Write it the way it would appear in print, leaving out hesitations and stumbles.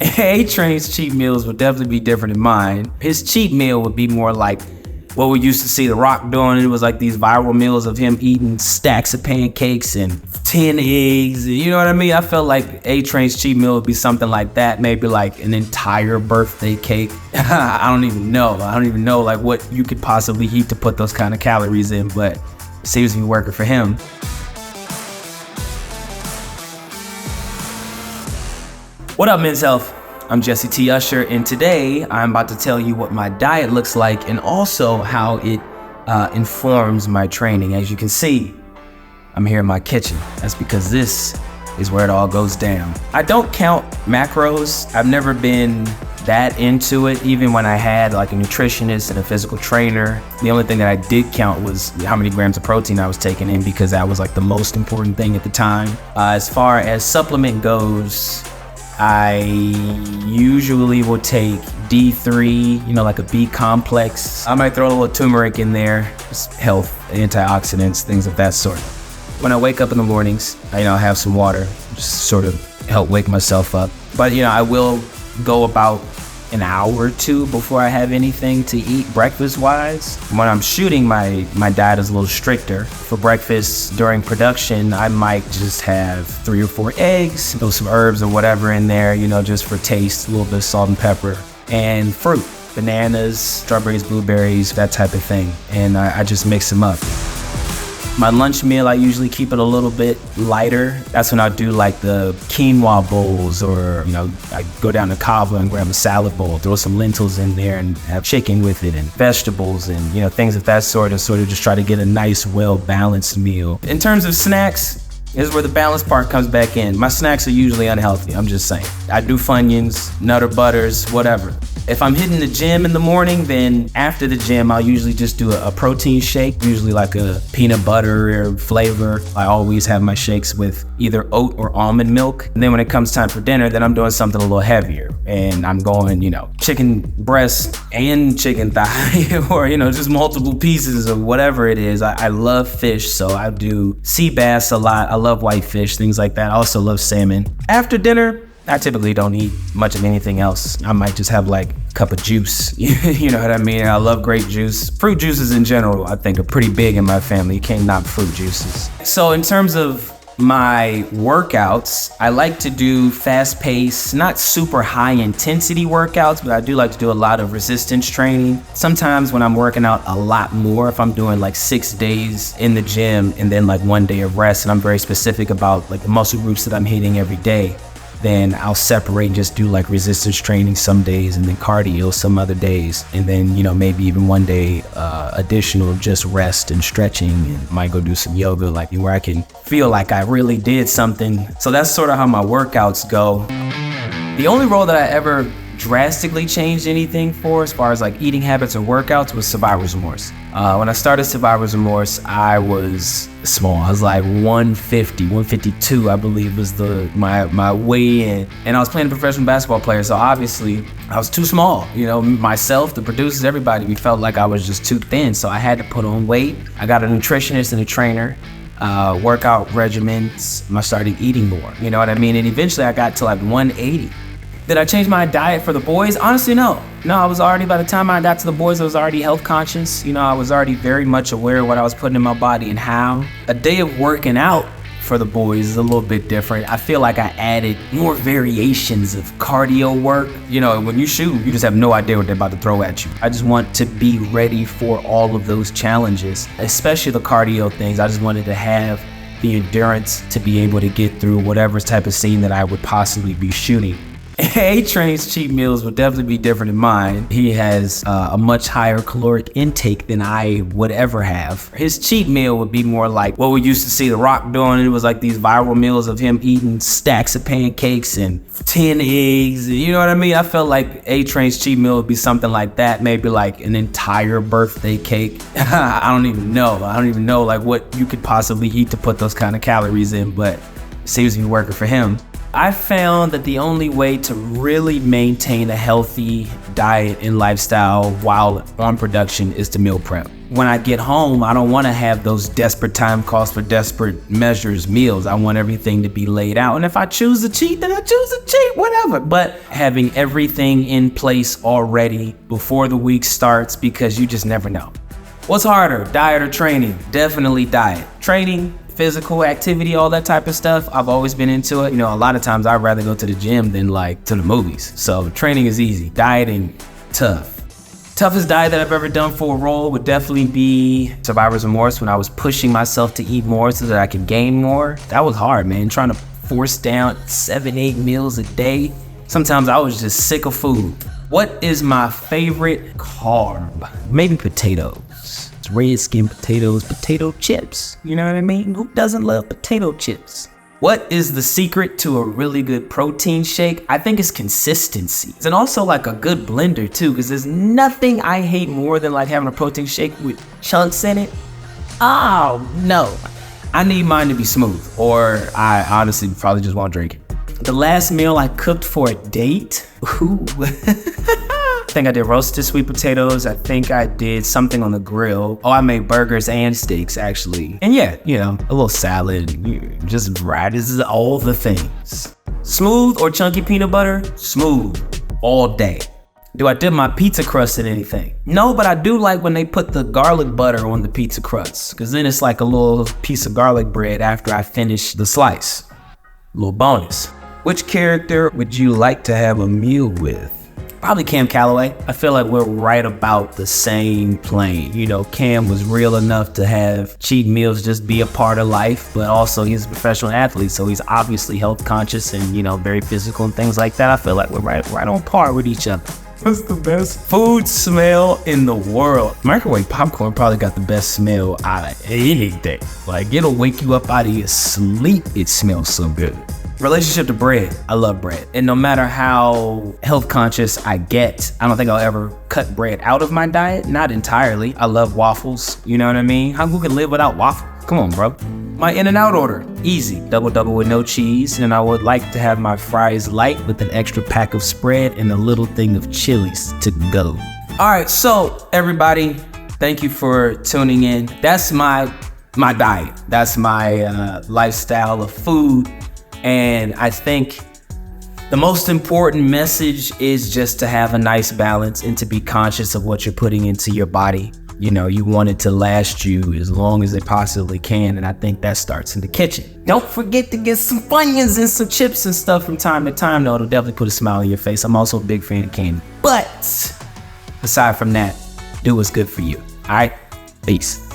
A-Train's cheat meals would definitely be different than mine. His cheat meal would be more like what we used to see The Rock doing. It was like these viral meals of him eating stacks of pancakes and 10 eggs. You know what I mean? I felt like A-Train's cheat meal would be something like that. Maybe like an entire birthday cake. I don't even know like what you could possibly eat to put those kind of calories in, but it seems to be working for him. What up, Men's Health? I'm Jessie T. Usher, and today I'm about to tell you what my diet looks like and also how it informs my training. As you can see, I'm here in my kitchen. That's because this is where it all goes down. I don't count macros. I've never been that into it, even when I had like a nutritionist and a physical trainer. The only thing that I did count was how many grams of protein I was taking in, because that was like the most important thing at the time. As far as supplement goes, I usually will take D3, like a B complex. I might throw a little turmeric in there, just health, antioxidants, things of that sort. When I wake up in the mornings, I have some water, just sort of help wake myself up. But I will go about an hour or two before I have anything to eat breakfast-wise. When I'm shooting, my diet is a little stricter. For breakfast during production, I might just have 3 or 4 eggs, throw some herbs or whatever in there, just for taste, a little bit of salt and pepper, and fruit, bananas, strawberries, blueberries, that type of thing. And I just mix them up. My lunch meal, I usually keep it a little bit lighter. That's when I do like the quinoa bowls, or, I go down to Cava and grab a salad bowl, throw some lentils in there and have chicken with it and vegetables and, things of that sort, and sort of just try to get a nice, well-balanced meal. In terms of snacks, here's where the balance part comes back in. My snacks are usually unhealthy, I'm just saying. I do Funyuns, Nutter Butters, whatever. If I'm hitting the gym in the morning, then after the gym, I'll usually just do a protein shake, usually like a peanut butter flavor. I always have my shakes with either oat or almond milk. And then when it comes time for dinner, then I'm doing something a little heavier. And I'm going, chicken breast and chicken thigh, or, just multiple pieces of whatever it is. I love fish, so I do sea bass a lot. I love whitefish, things like that. I also love salmon. After dinner, I typically don't eat much of anything else. I might just have like a cup of juice. You know what I mean? I love grape juice. Fruit juices in general, I think, are pretty big in my family. You can't knock fruit juices. So in terms of my workouts, I like to do fast-paced, not super high-intensity workouts, but I do like to do a lot of resistance training. Sometimes when I'm working out a lot more, if I'm doing like 6 days in the gym and then like 1 day of rest, and I'm very specific about like the muscle groups that I'm hitting every day, then I'll separate and just do like resistance training some days and then cardio some other days. And then, maybe even 1 day additional just rest and stretching, and might go do some yoga, like where I can feel like I really did something. So that's sort of how my workouts go. The only role that I ever drastically changed anything for, as far as like eating habits or workouts, was survivor's remorse. When I started survivor's remorse, I was small. I was like 150, 152, I believe was my weigh-in. And I was playing a professional basketball player, so obviously I was too small. Myself, the producers, everybody, we felt like I was just too thin, so I had to put on weight. I got a nutritionist and a trainer, workout regimens. I started eating more, you know what I mean? And eventually I got to like 180. Did I change my diet for the boys? Honestly, no. No, I was already, by the time I got to the boys, I was already health conscious. I was already very much aware of what I was putting in my body and how. A day of working out for the boys is a little bit different. I feel like I added more variations of cardio work. When you shoot, you just have no idea what they're about to throw at you. I just want to be ready for all of those challenges, especially the cardio things. I just wanted to have the endurance to be able to get through whatever type of scene that I would possibly be shooting. A-Train's cheat meals would definitely be different than mine. He has a much higher caloric intake than I would ever have. His cheat meal would be more like what we used to see The Rock doing. It was like these viral meals of him eating stacks of pancakes and 10 eggs. You know what I mean? I felt like A-Train's cheat meal would be something like that. Maybe like an entire birthday cake. I don't even know like what you could possibly eat to put those kind of calories in, but it seems to be working for him. I found that the only way to really maintain a healthy diet and lifestyle while on production is to meal prep. when I get home, I don't want to have those desperate time calls for desperate measures meals. I want everything to be laid out. And if I choose to cheat, then I choose to cheat, whatever. But having everything in place already before the week starts, because you just never know. What's harder, diet or training? Definitely diet. Training, physical activity, all that type of stuff, I've always been into it. A lot of times I'd rather go to the gym than like to the movies. So training is easy, dieting, tough. Toughest diet that I've ever done for a role would definitely be Survivor's Remorse, when I was pushing myself to eat more so that I could gain more. That was hard, man, trying to force down 7-8 meals a day. Sometimes I was just sick of food. What is my favorite carb? Maybe potatoes. It's red skin potatoes, potato chips. You know what I mean? Who doesn't love potato chips? What is the secret to a really good protein shake? I think it's consistency. And also like a good blender too, because there's nothing I hate more than like having a protein shake with chunks in it. Oh no. I need mine to be smooth, or I honestly probably just won't drink it. The last meal I cooked for a date, ooh. I think I did roasted sweet potatoes. I think I did something on the grill. Oh, I made burgers and steaks actually. And yeah, a little salad, just rice, all the things. Smooth or chunky peanut butter? Smooth, all day. Do I dip my pizza crust in anything? No, but I do like when they put the garlic butter on the pizza crust, because then it's like a little piece of garlic bread after I finish the slice. A little bonus. Which character would you like to have a meal with? Probably Cam Calloway. I feel like we're right about the same plane. Cam was real enough to have cheat meals just be a part of life, but also he's a professional athlete, so he's obviously health conscious and, very physical and things like that. I feel like we're right on par with each other. What's the best food smell in the world? Microwave popcorn probably got the best smell out of anything. Like, it'll wake you up out of your sleep. It smells so good. Relationship to bread. I love bread. And no matter how health conscious I get, I don't think I'll ever cut bread out of my diet. Not entirely. I love waffles. You know what I mean? Who can live without waffles? Come on, bro. My In-N-Out order. Easy. Double with no cheese. And I would like to have my fries light with an extra pack of spread and a little thing of chilies to go. All right, so everybody, thank you for tuning in. That's my diet. That's my lifestyle of food. And I think the most important message is just to have a nice balance and to be conscious of what you're putting into your body. You want it to last you as long as it possibly can. And I think that starts in the kitchen. Don't forget to get some Funyuns and some chips and stuff from time to time, though. It'll definitely put a smile on your face. I'm also a big fan of candy. But aside from that, do what's good for you. All right? Peace.